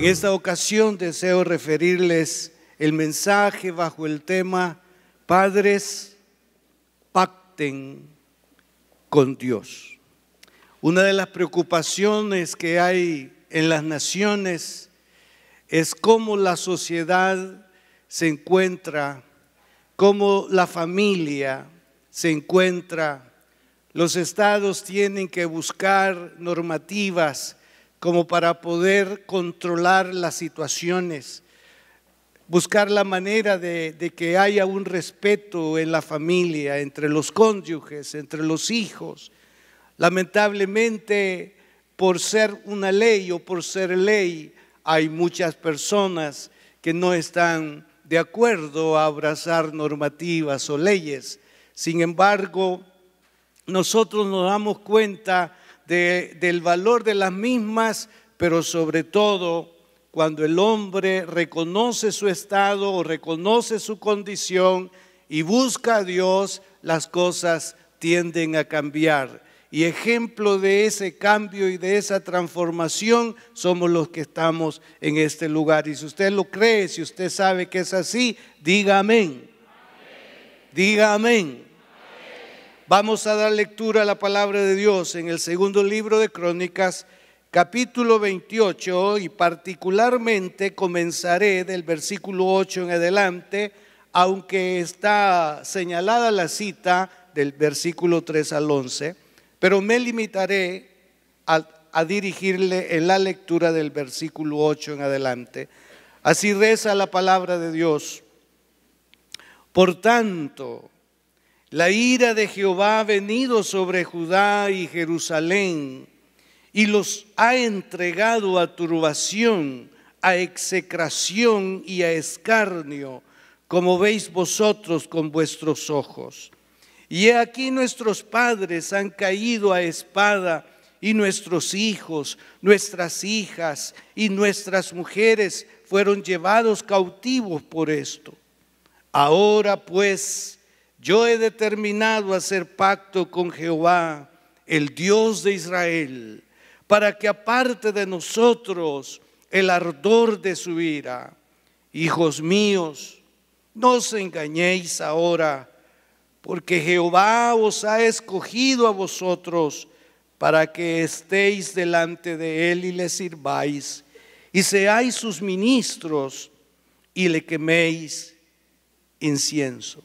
En esta ocasión deseo referirles el mensaje bajo el tema Padres, pacten con Dios. Una de las preocupaciones que hay en las naciones es cómo la sociedad se encuentra, cómo la familia se encuentra. Los estados tienen que buscar normativas como para poder controlar las situaciones, buscar la manera de que haya un respeto en la familia, entre los cónyuges, entre los hijos. Lamentablemente, por ser una ley o por ser ley, hay muchas personas que no están de acuerdo a abrazar normativas o leyes. Sin embargo, nosotros nos damos cuenta del valor de las mismas, pero sobre todo cuando el hombre reconoce su estado o reconoce su condición y busca a Dios, las cosas tienden a cambiar. Y ejemplo de ese cambio y de esa transformación somos los que estamos en este lugar. Y si usted lo cree, si usted sabe que es así, diga amén. Diga amén. Vamos a dar lectura a la palabra de Dios en el segundo libro de Crónicas, capítulo 28, y particularmente comenzaré del versículo 8 en adelante, aunque está señalada la cita del versículo 3 al 11, pero me limitaré a dirigirle en la lectura del versículo 8 en adelante. Así reza la palabra de Dios. Por tanto, la ira de Jehová ha venido sobre Judá y Jerusalén y los ha entregado a turbación, a execración y a escarnio, como veis vosotros con vuestros ojos. Y he aquí nuestros padres han caído a espada y nuestros hijos, nuestras hijas y nuestras mujeres fueron llevados cautivos por esto. Ahora pues, yo he determinado hacer pacto con Jehová, el Dios de Israel, para que aparte de nosotros el ardor de su ira. Hijos míos, no os engañéis ahora, porque Jehová os ha escogido a vosotros para que estéis delante de él y le sirváis, y seáis sus ministros y le queméis incienso.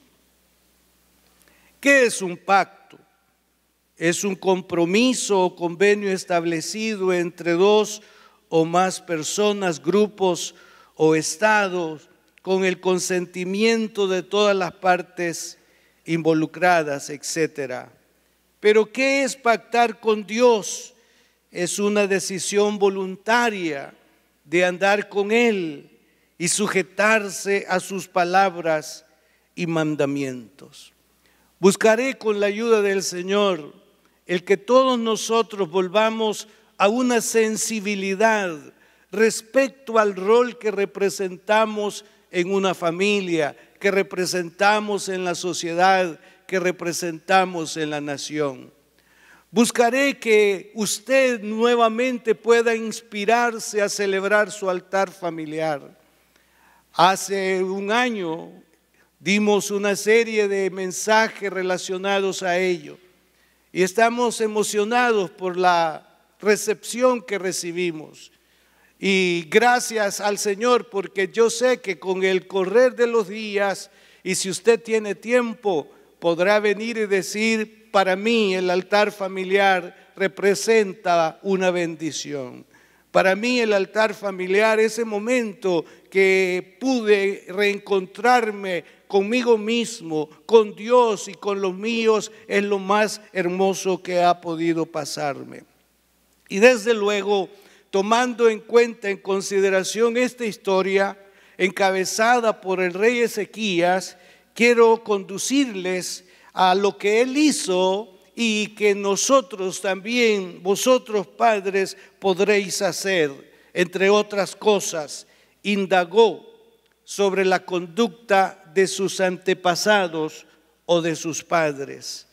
¿Qué es un pacto? Es un compromiso o convenio establecido entre dos o más personas, grupos o estados con el consentimiento de todas las partes involucradas, etc. Pero ¿qué es pactar con Dios? Es una decisión voluntaria de andar con Él y sujetarse a sus palabras y mandamientos. Buscaré con la ayuda del Señor el que todos nosotros volvamos a una sensibilidad respecto al rol que representamos en una familia, que representamos en la sociedad, que representamos en la nación. Buscaré que usted nuevamente pueda inspirarse a celebrar su altar familiar. Hace un año dimos una serie de mensajes relacionados a ello y estamos emocionados por la recepción que recibimos. Y gracias al Señor, porque yo sé que con el correr de los días, y si usted tiene tiempo, podrá venir y decir, para mí el altar familiar representa una bendición. Para mí el altar familiar, ese momento que pude reencontrarme conmigo mismo, con Dios y con los míos, es lo más hermoso que ha podido pasarme. Y desde luego, tomando en cuenta, en consideración esta historia encabezada por el rey Ezequías, quiero conducirles a lo que él hizo y que nosotros también, vosotros padres, podréis hacer. Entre otras cosas, indagó sobre la conducta de sus antepasados o de sus padres.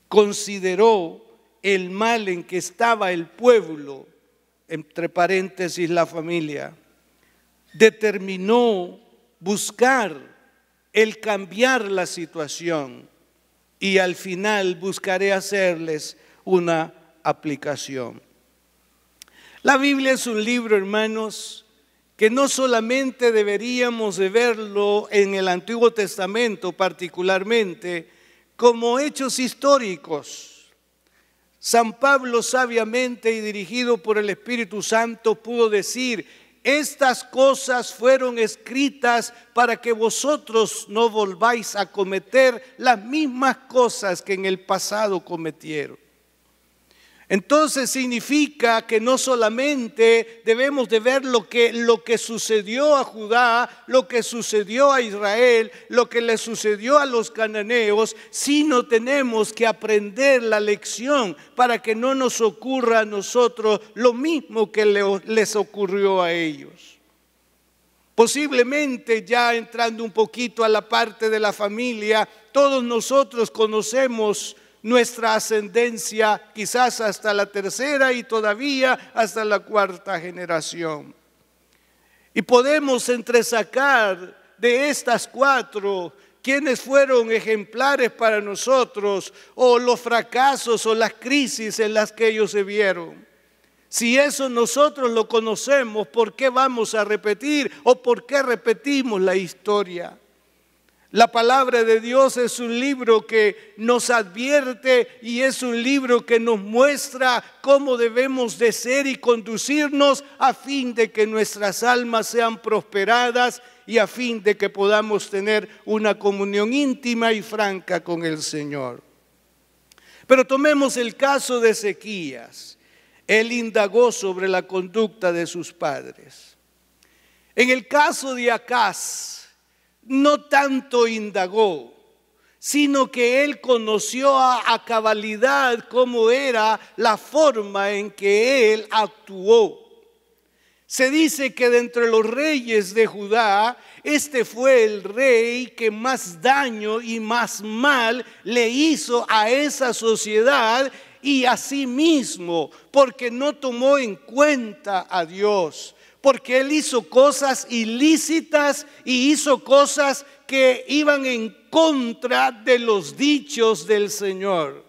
Consideró el mal en que estaba el pueblo, entre paréntesis la familia, determinó buscar el cambiar la situación y al final buscaré hacerles una aplicación. La Biblia es un libro, hermanos, que no solamente deberíamos de verlo en el Antiguo Testamento particularmente como hechos históricos. San Pablo sabiamente y dirigido por el Espíritu Santo pudo decir: estas cosas fueron escritas para que vosotros no volváis a cometer las mismas cosas que en el pasado cometieron. Entonces significa que no solamente debemos de ver lo que sucedió a Judá, lo que sucedió a Israel, lo que le sucedió a los cananeos, sino tenemos que aprender la lección para que no nos ocurra a nosotros lo mismo que les ocurrió a ellos. Posiblemente, ya entrando un poquito a la parte de la familia, todos nosotros conocemos nuestra ascendencia, quizás hasta la tercera y todavía hasta la cuarta generación. Y podemos entresacar de estas cuatro quienes fueron ejemplares para nosotros, o los fracasos o las crisis en las que ellos se vieron. Si eso nosotros lo conocemos, ¿por qué vamos a repetir o por qué repetimos la historia? La palabra de Dios es un libro que nos advierte y es un libro que nos muestra cómo debemos de ser y conducirnos a fin de que nuestras almas sean prosperadas y a fin de que podamos tener una comunión íntima y franca con el Señor. Pero tomemos el caso de Ezequías. Él indagó sobre la conducta de sus padres. En el caso de Acaz, no tanto indagó, sino que él conoció a cabalidad cómo era la forma en que él actuó. Se dice que de entre los reyes de Judá, este fue el rey que más daño y más mal le hizo a esa sociedad y a sí mismo, porque no tomó en cuenta a Dios. Porque él hizo cosas ilícitas y hizo cosas que iban en contra de los dichos del Señor.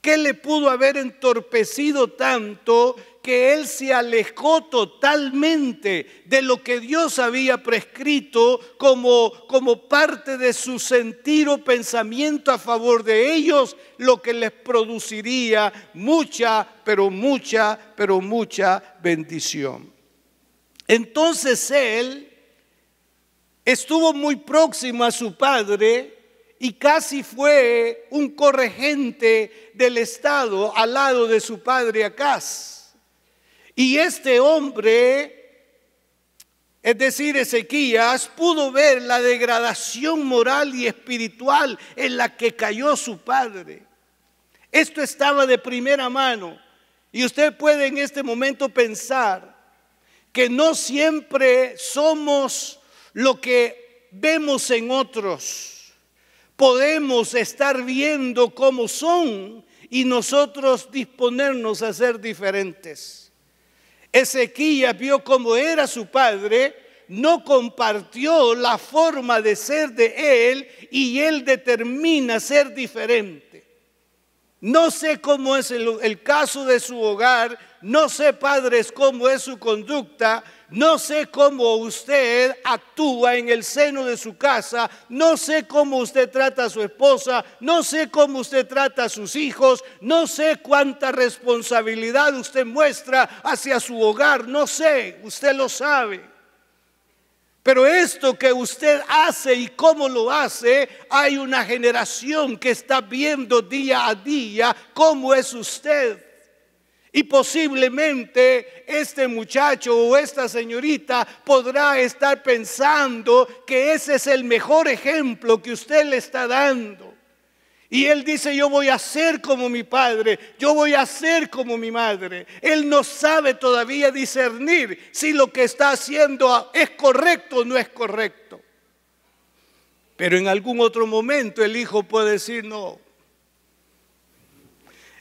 ¿Qué le pudo haber entorpecido tanto que él se alejó totalmente de lo que Dios había prescrito como parte de su sentir o pensamiento a favor de ellos, lo que les produciría mucha bendición? Entonces él estuvo muy próximo a su padre y casi fue un corregente del estado al lado de su padre Acaz. Y este hombre, es decir, Ezequías, pudo ver la degradación moral y espiritual en la que cayó su padre. Esto estaba de primera mano y usted puede en este momento pensar que no siempre somos lo que vemos en otros. Podemos estar viendo cómo son y nosotros disponernos a ser diferentes. Ezequías vio cómo era su padre, no compartió la forma de ser de él y él determina ser diferente. No sé cómo es el caso de su hogar, no sé, padres, cómo es su conducta, no sé cómo usted actúa en el seno de su casa, no sé cómo usted trata a su esposa, no sé cómo usted trata a sus hijos, no sé cuánta responsabilidad usted muestra hacia su hogar, no sé, usted lo sabe. Pero esto que usted hace y cómo lo hace, hay una generación que está viendo día a día cómo es usted. Y posiblemente este muchacho o esta señorita podrá estar pensando que ese es el mejor ejemplo que usted le está dando. Y él dice: yo voy a ser como mi padre, yo voy a ser como mi madre. Él no sabe todavía discernir si lo que está haciendo es correcto o no es correcto. Pero en algún otro momento el hijo puede decir: no,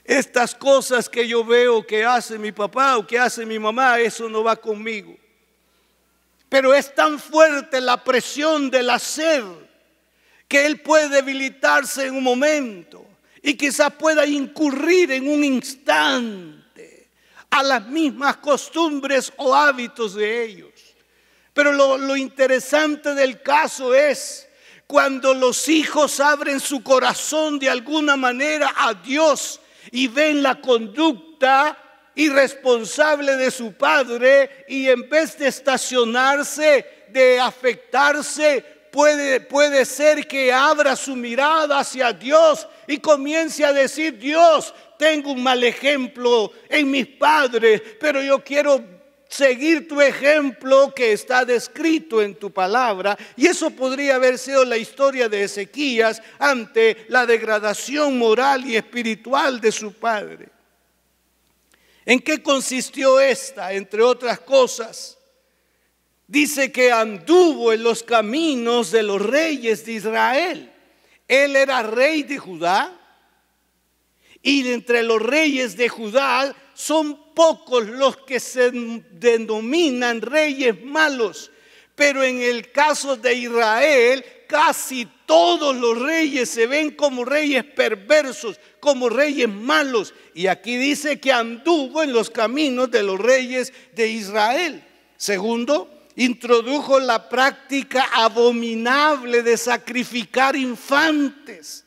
estas cosas que yo veo que hace mi papá o que hace mi mamá, eso no va conmigo. pero es tan fuerte la presión del hacer que él puede debilitarse en un momento y quizás pueda incurrir en un instante a las mismas costumbres o hábitos de ellos. Pero lo interesante del caso es cuando los hijos abren su corazón de alguna manera a Dios y ven la conducta irresponsable de su padre, y en vez de estacionarse, de afectarse, puede ser que abra su mirada hacia Dios y comience a decir: Dios, tengo un mal ejemplo en mis padres, pero yo quiero seguir tu ejemplo que está descrito en tu palabra. Y eso podría haber sido la historia de Ezequías ante la degradación moral y espiritual de su padre. ¿En qué consistió esta? Entre otras cosas, dice que anduvo en los caminos de los reyes de Israel. Él era rey de Judá, y entre los reyes de Judá son pocos los que se denominan reyes malos, pero en el caso de Israel casi todos los reyes se ven como reyes perversos, como reyes malos. Y aquí dice que anduvo en los caminos de los reyes de Israel. Segundo, introdujo la práctica abominable de sacrificar infantes.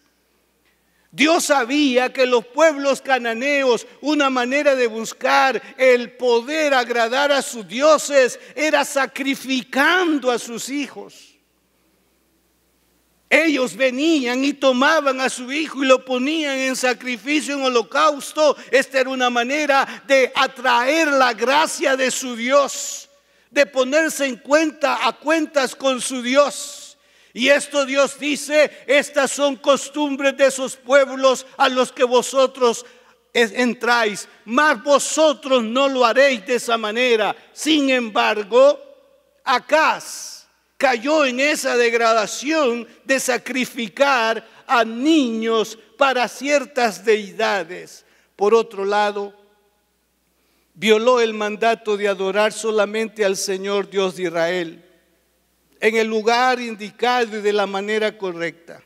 Dios sabía que los pueblos cananeos, una manera de buscar el poder agradar a sus dioses era sacrificando a sus hijos. Ellos venían y tomaban a su hijo y lo ponían en sacrificio, en holocausto. Esta era una manera de atraer la gracia de su Dios, de ponerse a cuentas con su Dios. Y esto Dios dice: estas son costumbres de esos pueblos a los que vosotros entráis, mas vosotros no lo haréis de esa manera. Sin embargo, Acaz cayó en esa degradación de sacrificar a niños para ciertas deidades. Por otro lado, violó el mandato de adorar solamente al Señor Dios de Israel, en el lugar indicado y de la manera correcta.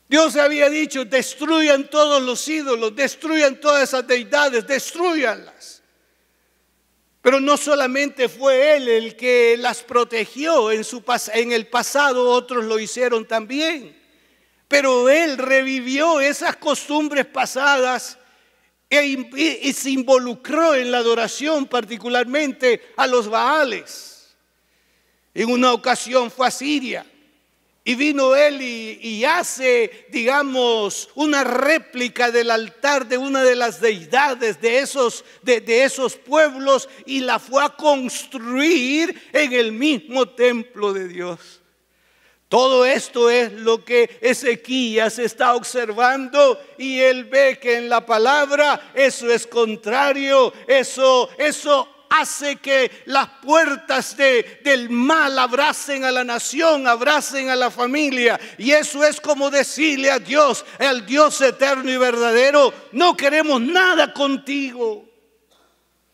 Dios había dicho: destruyan todos los ídolos, destruyan todas esas deidades, destruyanlas. Pero no solamente fue Él el que las protegió en el pasado, otros lo hicieron también. Pero Él revivió esas costumbres pasadas y se involucró en la adoración, particularmente a los Baales. En una ocasión fue a Siria y vino él y hace, digamos, una réplica del altar de una de las deidades de esos pueblos, y la fue a construir en el mismo templo de Dios. Todo esto es lo que Ezequías está observando, y él ve que en la palabra eso es contrario, eso hace que las puertas del mal abracen a la nación, abracen a la familia. Y eso es como decirle a Dios, el Dios eterno y verdadero: no queremos nada contigo.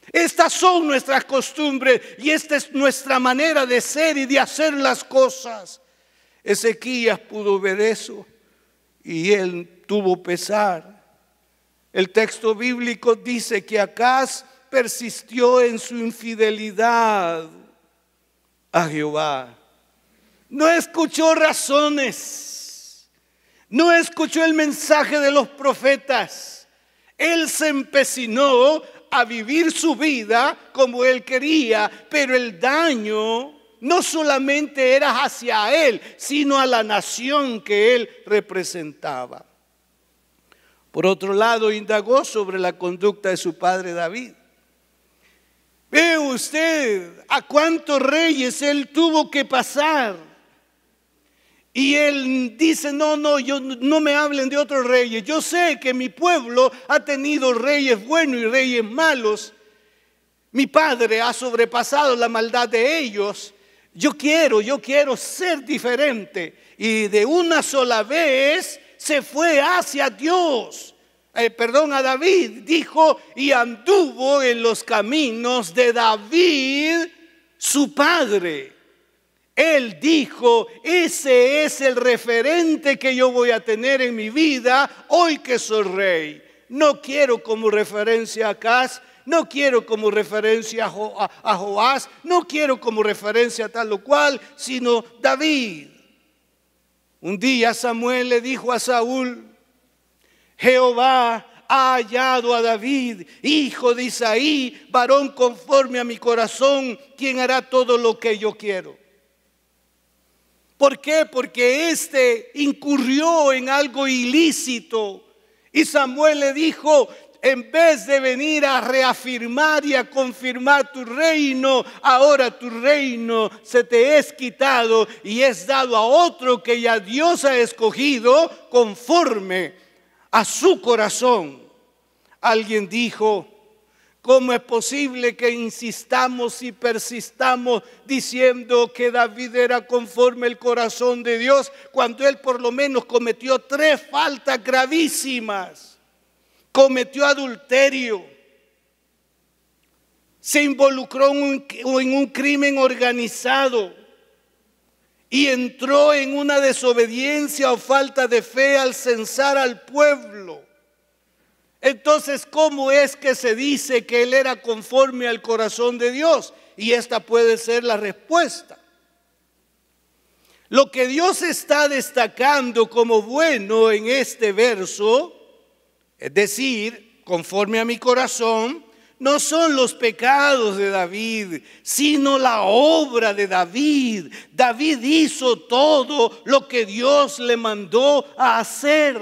Estas son nuestras costumbres y esta es nuestra manera de ser y de hacer las cosas. Ezequías pudo ver eso y él tuvo pesar. El texto bíblico dice que Acaz persistió en su infidelidad a Jehová. No escuchó razones, no escuchó el mensaje de los profetas. Él se empecinó a vivir su vida como él quería, pero el daño no solamente era hacia él, sino a la nación que él representaba. Por otro lado, indagó sobre la conducta de su padre David. Ve usted a cuántos reyes él tuvo que pasar. Y él dice: no, no me hablen de otros reyes. Yo sé que mi pueblo ha tenido reyes buenos y reyes malos. Mi padre ha sobrepasado la maldad de ellos. Yo quiero ser diferente. Y de una sola vez se fue hacia Dios. A David, dijo, y anduvo en los caminos de David, su padre, él dijo, ese es el referente que yo voy a tener en mi vida hoy que soy rey. No quiero como referencia a Acaz, no quiero como referencia a Joás, no quiero como referencia a tal o cual, sino David. Un día Samuel le dijo a Saúl, Jehová ha hallado a David, hijo de Isaí, varón conforme a mi corazón, quien hará todo lo que yo quiero. ¿Por qué? Porque éste incurrió en algo ilícito. Y Samuel le dijo, en vez de venir a reafirmar y a confirmar tu reino, ahora tu reino se te es quitado y es dado a otro que ya Dios ha escogido conforme a su corazón. Alguien dijo, ¿cómo es posible que insistamos y persistamos diciendo que David era conforme al corazón de Dios cuando él por lo menos cometió 3 faltas gravísimas? Cometió adulterio, se involucró en un crimen organizado y entró en una desobediencia o falta de fe al censar al pueblo. Entonces, ¿cómo es que se dice que él era conforme al corazón de Dios? Y esta puede ser la respuesta. Lo que Dios está destacando como bueno en este verso, es decir, conforme a mi corazón, no son los pecados de David, sino la obra de David. David hizo todo lo que Dios le mandó a hacer.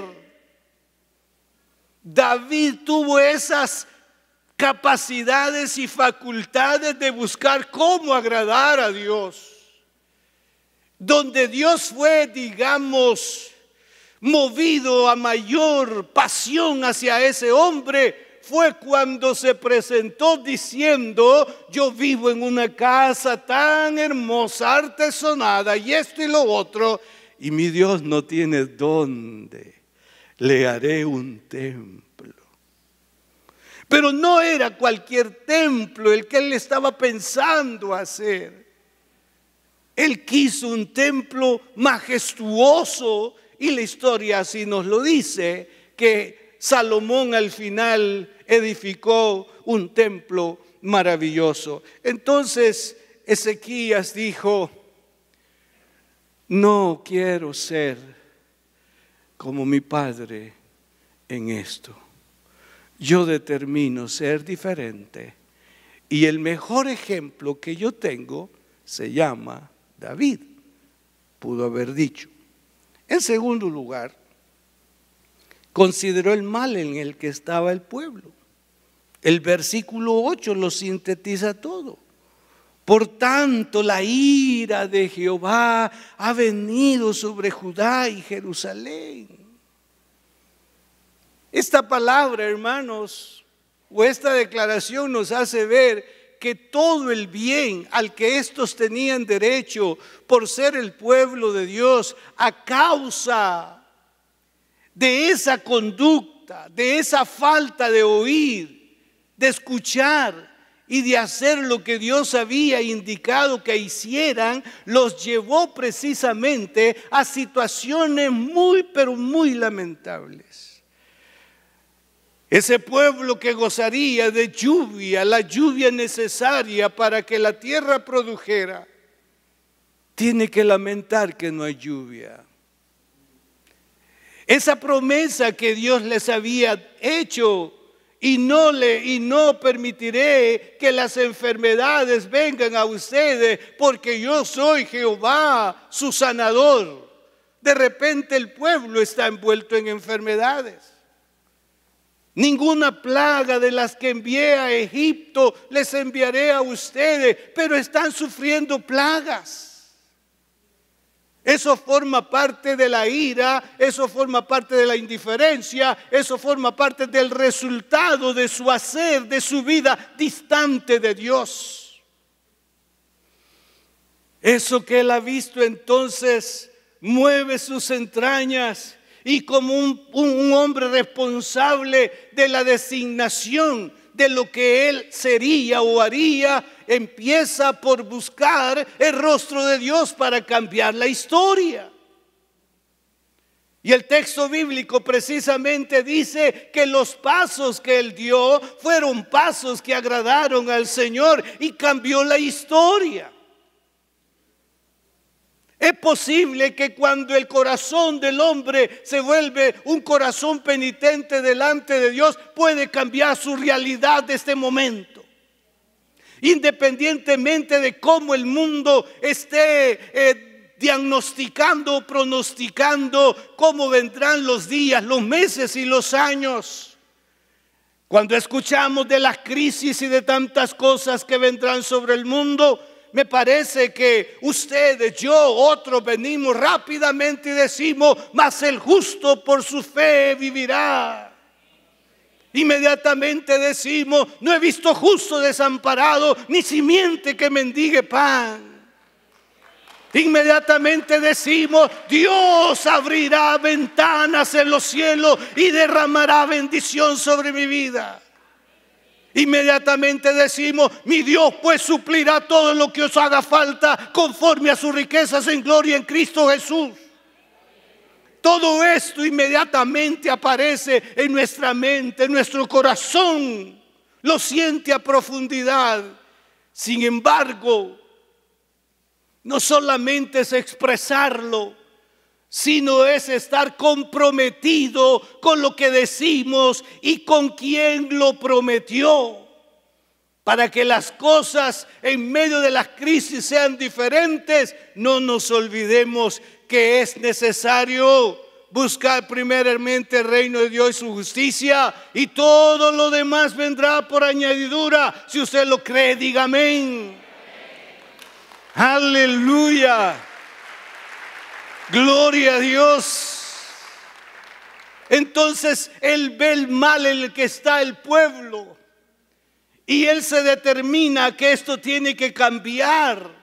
David tuvo esas capacidades y facultades de buscar cómo agradar a Dios. Donde Dios fue, digamos, movido a mayor pasión hacia ese hombre, fue cuando se presentó diciendo, yo vivo en una casa tan hermosa, artesonada y esto y lo otro, y mi Dios no tiene dónde. Le haré un templo. Pero no era cualquier templo el que él estaba pensando hacer. Él quiso un templo majestuoso y la historia así nos lo dice, que Salomón al final edificó un templo maravilloso. Entonces Ezequías dijo, no quiero ser como mi padre en esto. Yo determino ser diferente y el mejor ejemplo que yo tengo se llama David, pudo haber dicho. En segundo lugar, consideró el mal en el que estaba el pueblo. El versículo 8 lo sintetiza todo. Por tanto, la ira de Jehová ha venido sobre Judá y Jerusalén. Esta palabra, hermanos, o esta declaración nos hace ver que todo el bien al que estos tenían derecho por ser el pueblo de Dios, a causa de esa conducta, de esa falta de oír, de escuchar, y de hacer lo que Dios había indicado que hicieran, los llevó precisamente a situaciones muy, pero muy lamentables. Ese pueblo que gozaría de lluvia, la lluvia necesaria para que la tierra produjera, tiene que lamentar que no hay lluvia. Esa promesa que Dios les había hecho, y no permitiré que las enfermedades vengan a ustedes, porque yo soy Jehová, su sanador. De repente el pueblo está envuelto en enfermedades. Ninguna plaga de las que envié a Egipto les enviaré a ustedes, pero están sufriendo plagas. Eso forma parte de la ira, eso forma parte de la indiferencia, eso forma parte del resultado de su hacer, de su vida distante de Dios. Eso que él ha visto entonces mueve sus entrañas y como un hombre responsable de la designación de lo que él sería o haría, empieza por buscar el rostro de Dios para cambiar la historia. Y el texto bíblico precisamente dice que los pasos que él dio fueron pasos que agradaron al Señor y cambió la historia. Es posible que cuando el corazón del hombre se vuelve un corazón penitente delante de Dios, puede cambiar su realidad de este momento. Independientemente de cómo el mundo esté diagnosticando o pronosticando cómo vendrán los días, los meses y los años. Cuando escuchamos de las crisis y de tantas cosas que vendrán sobre el mundo, me parece que ustedes, yo, otros venimos rápidamente y decimos: mas el justo por su fe vivirá. Inmediatamente decimos: no he visto justo desamparado, ni simiente que mendigue pan. Inmediatamente decimos: Dios abrirá ventanas en los cielos y derramará bendición sobre mi vida. Inmediatamente decimos: mi Dios pues suplirá todo lo que os haga falta conforme a sus riquezas en gloria en Cristo Jesús. Todo esto inmediatamente aparece en nuestra mente, en nuestro corazón, lo siente a profundidad. Sin embargo, no solamente es expresarlo, sino es estar comprometido con lo que decimos y con quien lo prometió, para que las cosas en medio de las crisis sean diferentes. No nos olvidemos que es necesario buscar primeramente el reino de Dios y su justicia, y todo lo demás vendrá por añadidura. Si usted lo cree, diga amén. Aleluya. Gloria a Dios. Entonces él ve el mal en el que está el pueblo y él se determina que esto tiene que cambiar,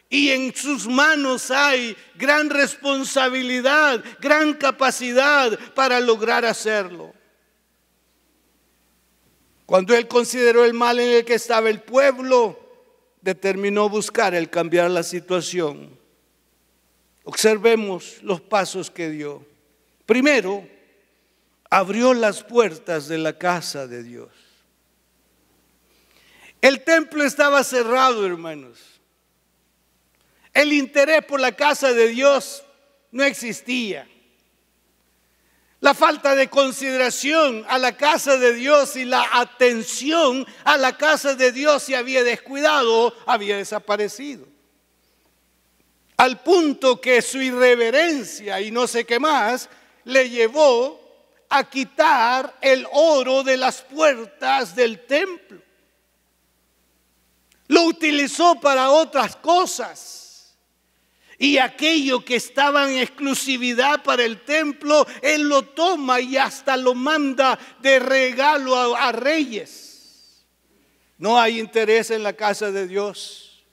y en sus manos hay gran responsabilidad, gran capacidad para lograr hacerlo. Cuando él consideró el mal en el que estaba el pueblo, determinó buscar el cambiar la situación. Observemos los pasos que dio. Primero, abrió las puertas de la casa de Dios. El templo estaba cerrado, hermanos. El interés por la casa de Dios no existía. La falta de consideración a la casa de Dios y la atención a la casa de Dios se había descuidado, había desaparecido. Al punto que su irreverencia y no sé qué más le llevó a quitar el oro de las puertas del templo. Lo utilizó para otras cosas. Y aquello que estaba en exclusividad para el templo, él lo toma y hasta lo manda de regalo a reyes. No hay interés en la casa de Dios.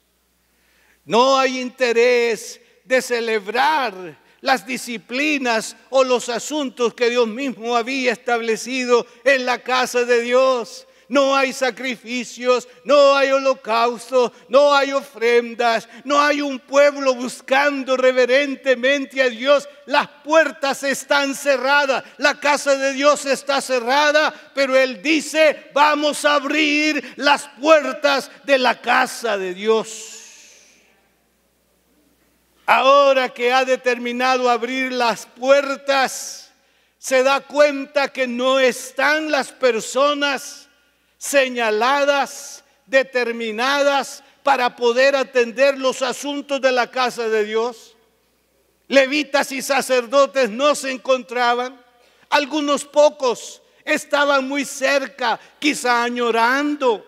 No hay interés de celebrar las disciplinas o los asuntos que Dios mismo había establecido en la casa de Dios. No hay sacrificios, no hay holocaustos, no hay ofrendas, no hay un pueblo buscando reverentemente a Dios. Las puertas están cerradas, la casa de Dios está cerrada, pero Él dice: vamos a abrir las puertas de la casa de Dios. Ahora que ha determinado abrir las puertas, se da cuenta que no están las personas señaladas, determinadas para poder atender los asuntos de la casa de Dios. Levitas y sacerdotes no se encontraban. Algunos pocos estaban muy cerca, quizá añorando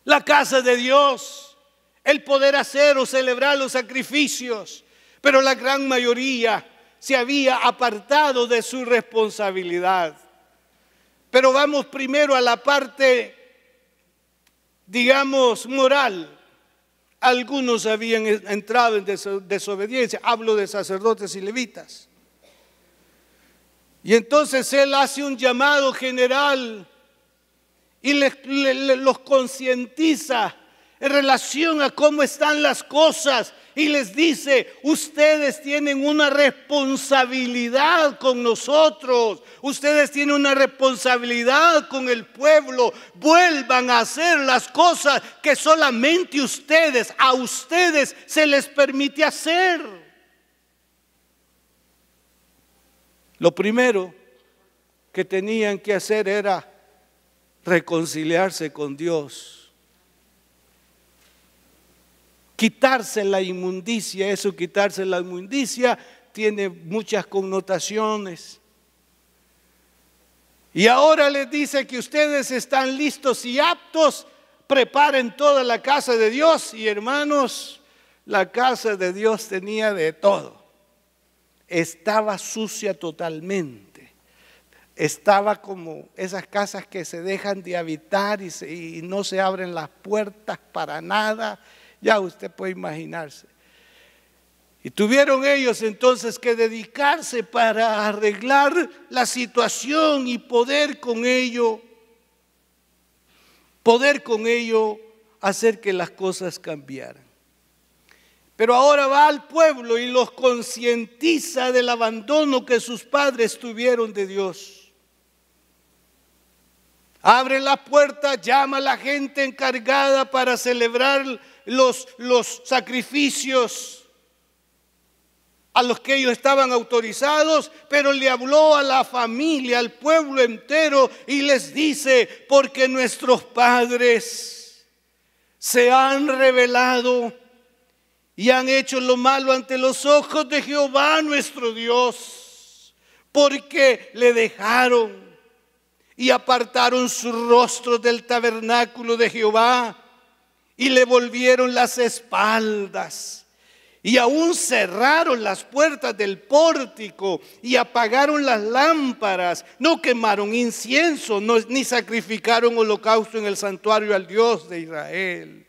la casa de Dios, el poder hacer o celebrar los sacrificios, pero la gran mayoría se había apartado de su responsabilidad. Pero vamos primero a la parte, digamos, moral. Algunos habían entrado en desobediencia. Hablo de sacerdotes y levitas. Y entonces él hace un llamado general y los concientiza en relación a cómo están las cosas y les dice: ustedes tienen una responsabilidad con nosotros, ustedes tienen una responsabilidad con el pueblo, vuelvan a hacer las cosas que solamente a ustedes se les permite hacer. Lo primero que tenían que hacer era reconciliarse con Dios. Quitarse la inmundicia. Eso, quitarse la inmundicia, tiene muchas connotaciones. Y ahora les dice que ustedes están listos y aptos, preparen toda la casa de Dios. Y hermanos, la casa de Dios tenía de todo. Estaba sucia totalmente. Estaba como esas casas que se dejan de habitar y no se abren las puertas para nada. Ya usted puede imaginarse. Y tuvieron ellos entonces que dedicarse para arreglar la situación y poder con ello hacer que las cosas cambiaran. Pero ahora va al pueblo y los concientiza del abandono que sus padres tuvieron de Dios. Abre la puerta, llama a la gente encargada para celebrar los sacrificios a los que ellos estaban autorizados, pero le habló a la familia, al pueblo entero, y les dice: porque nuestros padres se han rebelado y han hecho lo malo ante los ojos de Jehová nuestro Dios, porque le dejaron y apartaron su rostro del tabernáculo de Jehová y le volvieron las espaldas. Y aún cerraron las puertas del pórtico y apagaron las lámparas. No quemaron incienso, ni sacrificaron holocausto en el santuario al Dios de Israel.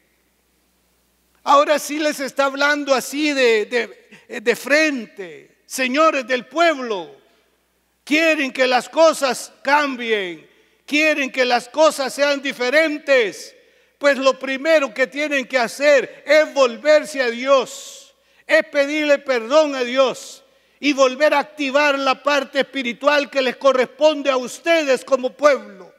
Ahora sí les está hablando así de frente. Señores del pueblo, quieren que las cosas cambien, quieren que las cosas sean diferentes. Pues lo primero que tienen que hacer es volverse a Dios, es pedirle perdón a Dios y volver a activar la parte espiritual que les corresponde a ustedes como pueblo.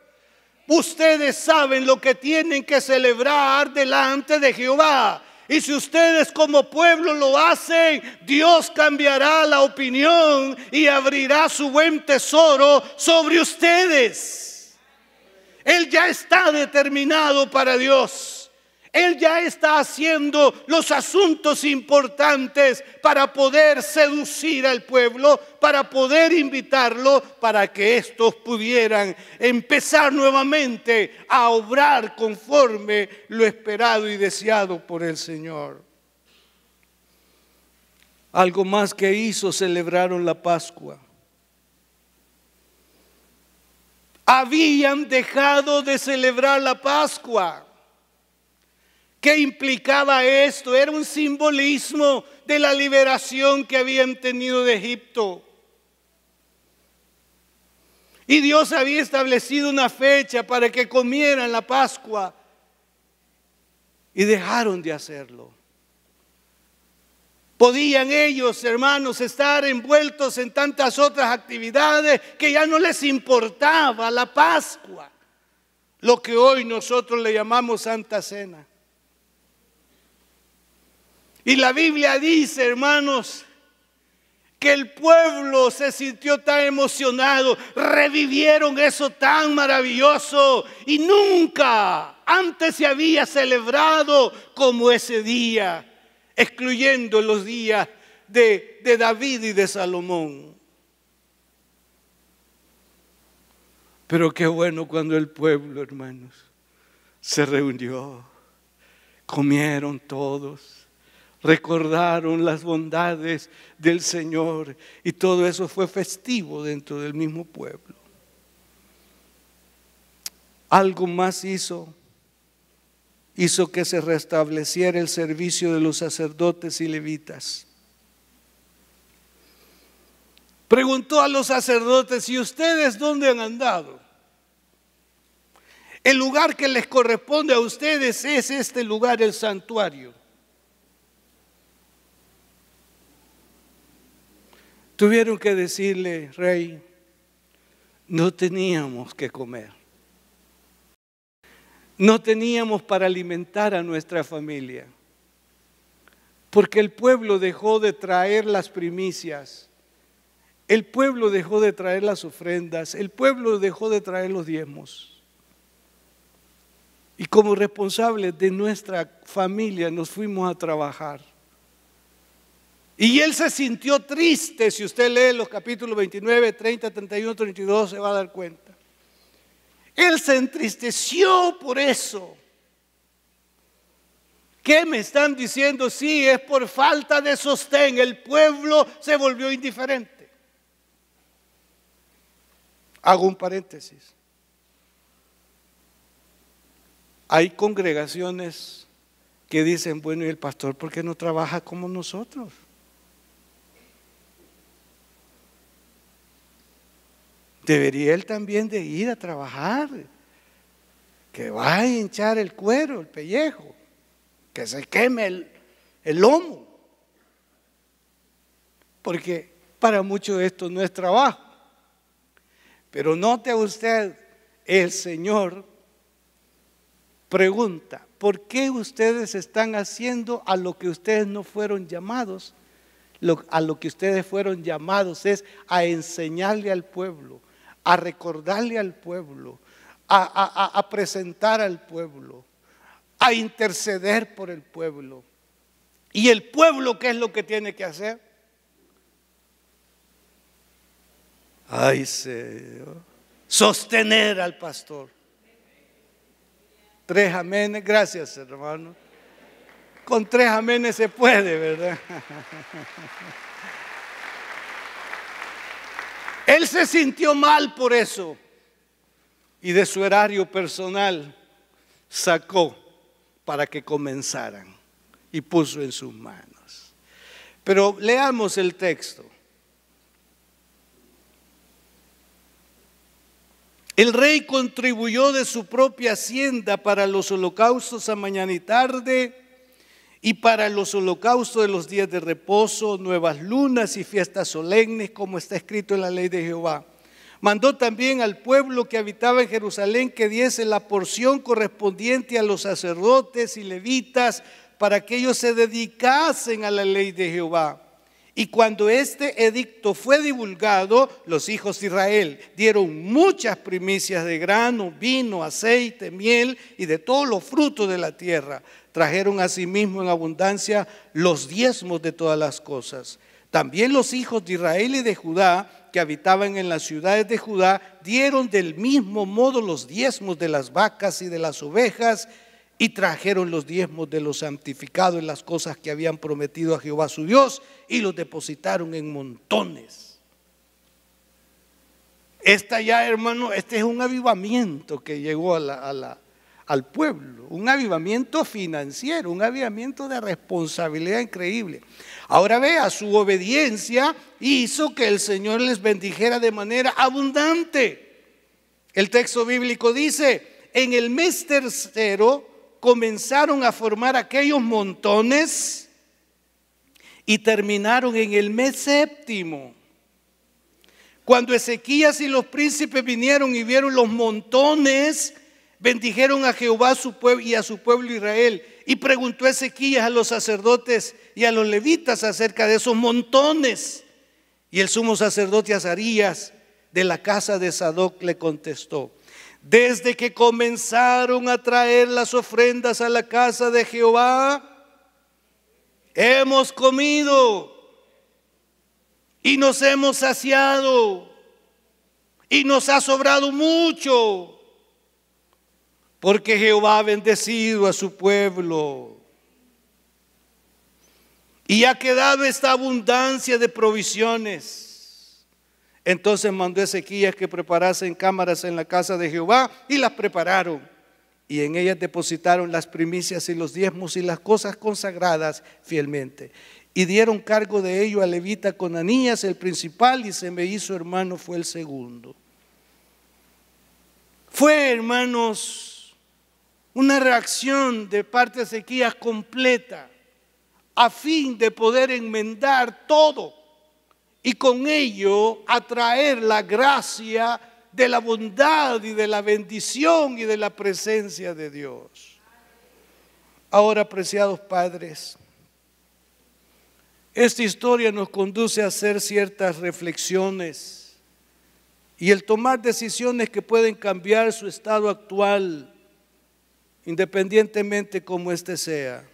Ustedes saben lo que tienen que celebrar delante de Jehová. Y si ustedes como pueblo lo hacen, Dios cambiará la opinión y abrirá su buen tesoro sobre ustedes. Él ya está determinado para Dios. Él ya está haciendo los asuntos importantes para poder seducir al pueblo, para poder invitarlo, para que estos pudieran empezar nuevamente a obrar conforme lo esperado y deseado por el Señor. Algo más que hizo: celebraron la Pascua. Habían dejado de celebrar la Pascua. ¿Qué implicaba esto? Era un simbolismo de la liberación que habían tenido de Egipto. Y Dios había establecido una fecha para que comieran la Pascua. Y dejaron de hacerlo. Podían ellos, hermanos, estar envueltos en tantas otras actividades que ya no les importaba la Pascua, lo que hoy nosotros le llamamos Santa Cena. Y la Biblia dice, hermanos, que el pueblo se sintió tan emocionado, revivieron eso tan maravilloso y nunca antes se había celebrado como ese día, excluyendo los días de David y de Salomón. Pero qué bueno cuando el pueblo, hermanos, se reunió, comieron todos, recordaron las bondades del Señor y todo eso fue festivo dentro del mismo pueblo. Algo más hizo que se restableciera el servicio de los sacerdotes y levitas. Preguntó a los sacerdotes: ¿y ustedes dónde han andado? El lugar que les corresponde a ustedes es este lugar, el santuario. Tuvieron que decirle, rey, no teníamos que comer. No teníamos para alimentar a nuestra familia. Porque el pueblo dejó de traer las primicias. El pueblo dejó de traer las ofrendas. El pueblo dejó de traer los diezmos. Y como responsables de nuestra familia nos fuimos a trabajar. Y él se sintió triste. Si usted lee los capítulos 29, 30, 31, 32 se va a dar cuenta. Él se entristeció por eso. ¿Qué me están diciendo? Sí, es por falta de sostén. El pueblo se volvió indiferente. Hago un paréntesis. Hay congregaciones que dicen, bueno, ¿y el pastor por qué no trabaja como nosotros? Debería él también de ir a trabajar, que vaya a hinchar el cuero, el pellejo, que se queme el lomo. Porque para muchos esto no es trabajo. Pero note usted, el Señor pregunta, ¿por qué ustedes están haciendo a lo que ustedes no fueron llamados? A lo que ustedes fueron llamados es a enseñarle al pueblo, a recordarle al pueblo, a presentar al pueblo, a interceder por el pueblo. ¿Y el pueblo qué es lo que tiene que hacer? Ay, Señor, sostener al pastor. 3 amenes, gracias hermano. Con 3 amenes se puede, ¿verdad? Él se sintió mal por eso y de su erario personal sacó para que comenzaran y puso en sus manos. Pero leamos el texto. El rey contribuyó de su propia hacienda para los holocaustos a mañana y tarde y para los holocaustos de los días de reposo, nuevas lunas y fiestas solemnes, como está escrito en la ley de Jehová. Mandó también al pueblo que habitaba en Jerusalén que diese la porción correspondiente a los sacerdotes y levitas para que ellos se dedicasen a la ley de Jehová. Y cuando este edicto fue divulgado, los hijos de Israel dieron muchas primicias de grano, vino, aceite, miel y de todos los frutos de la tierra. Trajeron asimismo en abundancia los diezmos de todas las cosas. También los hijos de Israel y de Judá, que habitaban en las ciudades de Judá, dieron del mismo modo los diezmos de las vacas y de las ovejas, y trajeron los diezmos de los santificados en las cosas que habían prometido a Jehová su Dios, y los depositaron en montones. Hermano, este es un avivamiento que llegó al pueblo, un avivamiento financiero, un avivamiento de responsabilidad increíble. Ahora vea, su obediencia hizo que el Señor les bendijera de manera abundante. El texto bíblico dice, en el mes tercero comenzaron a formar aquellos montones y terminaron en el mes séptimo. Cuando Ezequías y los príncipes vinieron y vieron los montones, bendijeron a Jehová su pueblo y a su pueblo Israel. Y preguntó Ezequías a los sacerdotes y a los levitas acerca de esos montones. Y el sumo sacerdote Azarías de la casa de Sadoc le contestó: desde que comenzaron a traer las ofrendas a la casa de Jehová, hemos comido y nos hemos saciado y nos ha sobrado mucho, porque Jehová ha bendecido a su pueblo y ha quedado esta abundancia de provisiones. Entonces mandó Ezequías que preparasen cámaras en la casa de Jehová, y las prepararon, y en ellas depositaron las primicias y los diezmos y las cosas consagradas fielmente, y dieron cargo de ello a levita Conanías el principal, y Semeí su hermano fue el segundo. Fue, hermanos, una reacción de parte de Ezequías completa, a fin de poder enmendar todo y con ello atraer la gracia de la bondad y de la bendición y de la presencia de Dios. Ahora, apreciados padres, esta historia nos conduce a hacer ciertas reflexiones y el tomar decisiones que pueden cambiar su estado actual, independientemente como éste sea.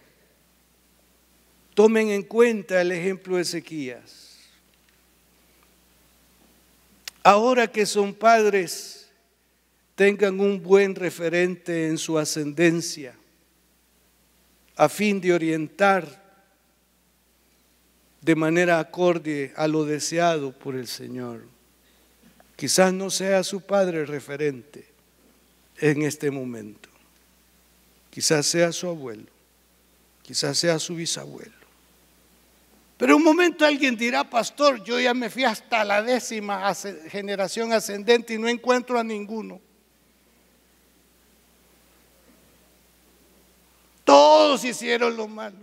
Tomen en cuenta el ejemplo de Ezequías. Ahora que son padres, tengan un buen referente en su ascendencia, a fin de orientar de manera acorde a lo deseado por el Señor. Quizás no sea su padre referente en este momento. Quizás sea su abuelo, quizás sea su bisabuelo. Pero un momento alguien dirá: pastor, yo ya me fui hasta la 10ª generación ascendente y no encuentro a ninguno. Todos hicieron lo malo.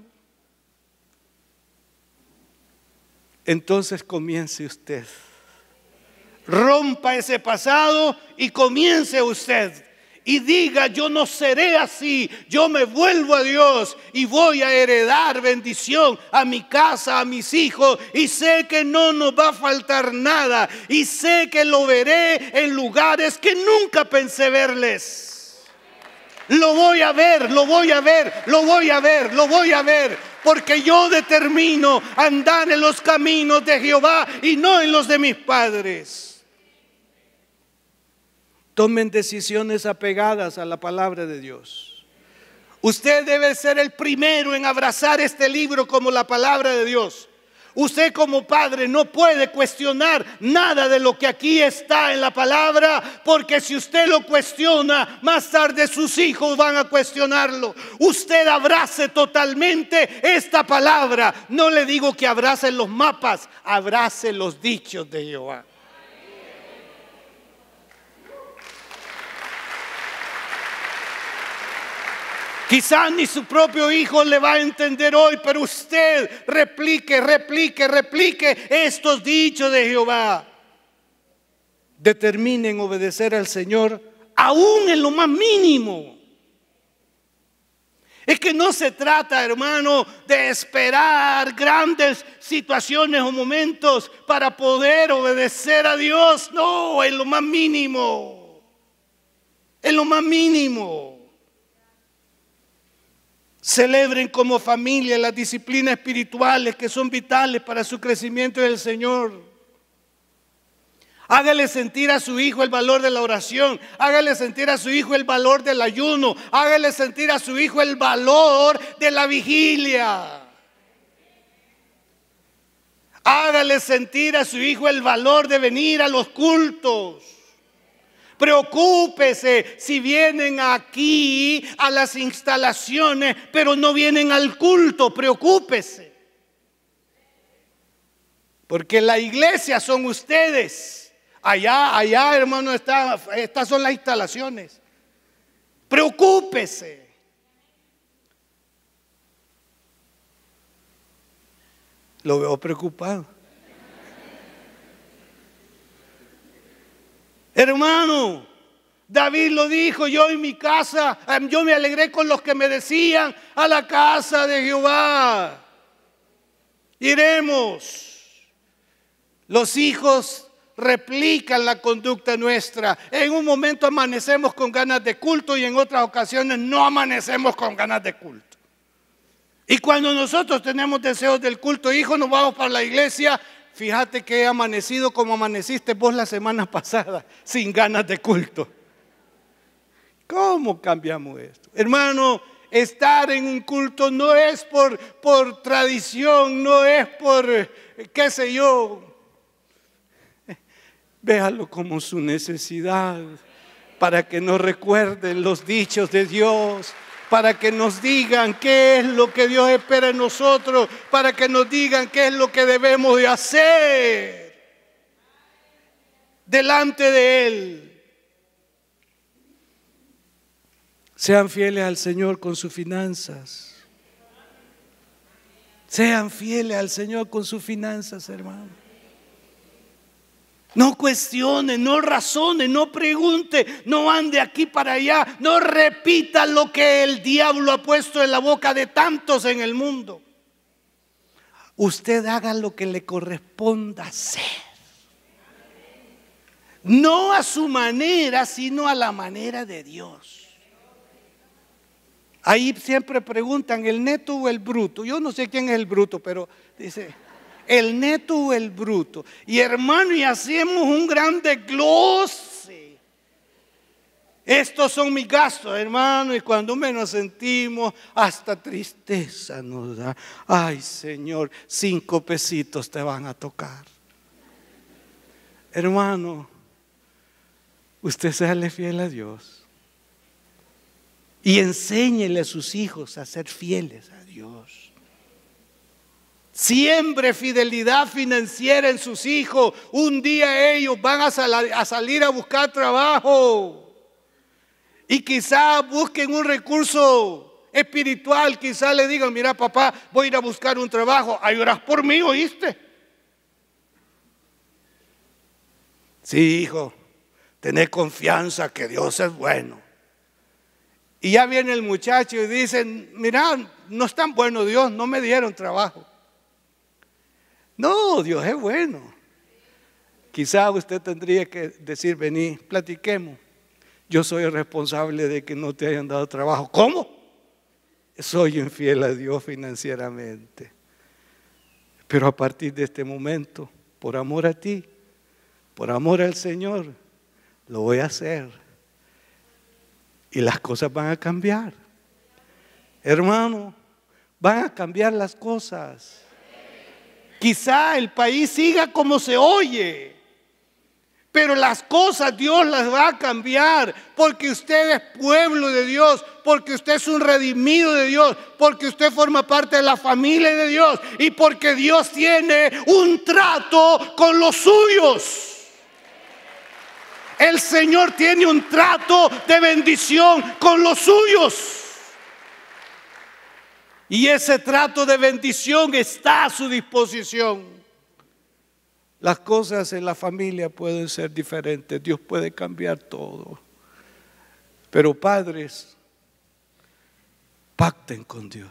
Entonces comience usted. Rompa ese pasado y comience usted. Y diga: yo no seré así, yo me vuelvo a Dios y voy a heredar bendición a mi casa, a mis hijos, y sé que no nos va a faltar nada, y sé que lo veré en lugares que nunca pensé verles. Lo voy a ver, lo voy a ver, lo voy a ver, lo voy a ver, porque yo determino andar en los caminos de Jehová y no en los de mis padres. Tomen decisiones apegadas a la palabra de Dios. Usted debe ser el primero en abrazar este libro como la palabra de Dios. Usted como padre no puede cuestionar nada de lo que aquí está en la palabra, porque si usted lo cuestiona, más tarde sus hijos van a cuestionarlo. Usted abrace totalmente esta palabra. No le digo que abrace los mapas, abrace los dichos de Jehová. Quizás ni su propio hijo le va a entender hoy, pero usted replique estos dichos de Jehová. Determinen obedecer al Señor aún en lo más mínimo. Es que no se trata, hermano, de esperar grandes situaciones o momentos para poder obedecer a Dios. No, en lo más mínimo. En lo más mínimo. Celebren como familia las disciplinas espirituales que son vitales para su crecimiento en el Señor. Hágale sentir a su hijo el valor de la oración. Hágale sentir a su hijo el valor del ayuno. Hágale sentir a su hijo el valor de la vigilia. Hágale sentir a su hijo el valor de venir a los cultos. Preocúpese si vienen aquí a las instalaciones, pero no vienen al culto. Preocúpese. Porque la iglesia son ustedes. Allá, hermano, estas son las instalaciones. Preocúpese. Lo veo preocupado. Hermano, David lo dijo: yo en mi casa, yo me alegré con los que me decían: a la casa de Jehová iremos. Los hijos replican la conducta nuestra. En un momento amanecemos con ganas de culto y en otras ocasiones no amanecemos con ganas de culto. Y cuando nosotros tenemos deseos del culto, hijo, nos vamos para la iglesia. Fíjate que he amanecido como amaneciste vos la semana pasada, sin ganas de culto. ¿Cómo cambiamos esto? Hermano, estar en un culto no es por tradición, no es por qué sé yo. Véalo como su necesidad, para que nos recuerden los dichos de Dios, para que nos digan qué es lo que Dios espera en nosotros, para que nos digan qué es lo que debemos de hacer delante de Él. Sean fieles al Señor con sus finanzas. Sean fieles al Señor con sus finanzas, hermano. No cuestione, no razone, no pregunte, no ande aquí para allá, no repita lo que el diablo ha puesto en la boca de tantos en el mundo. Usted haga lo que le corresponda hacer. No a su manera, sino a la manera de Dios. Ahí siempre preguntan, ¿el neto o el bruto? Yo no sé quién es el bruto, pero dice, ¿el neto o el bruto? Y hermano, y hacemos un gran desglose. Estos son mis gastos, hermano, y cuando menos sentimos, hasta tristeza nos da. Ay, Señor, 5 pesitos te van a tocar. Hermano, usted séale fiel a Dios. Y enséñele a sus hijos a ser fieles a Dios. Siembre fidelidad financiera en sus hijos. Un día ellos van a salir a buscar trabajo. Y quizá busquen un recurso espiritual. Quizá le digan, mira papá, voy a ir a buscar un trabajo. Ahí orás por mí, ¿oíste? Sí, hijo, tened confianza que Dios es bueno. Y ya viene el muchacho y dicen, mira, no es tan bueno Dios, no me dieron trabajo. No, Dios es bueno. Quizá usted tendría que decir, vení, platiquemos. Yo soy el responsable de que no te hayan dado trabajo. ¿Cómo? Soy infiel a Dios financieramente. Pero a partir de este momento, por amor a ti, por amor al Señor, lo voy a hacer. Y las cosas van a cambiar. Hermano, van a cambiar las cosas. Quizá el país siga como se oye, pero las cosas Dios las va a cambiar, porque usted es pueblo de Dios, porque usted es un redimido de Dios, porque usted forma parte de la familia de Dios y porque Dios tiene un trato con los suyos. El Señor tiene un trato de bendición con los suyos. Y ese trato de bendición está a su disposición. Las cosas en la familia pueden ser diferentes. Dios puede cambiar todo. Pero padres, pacten con Dios.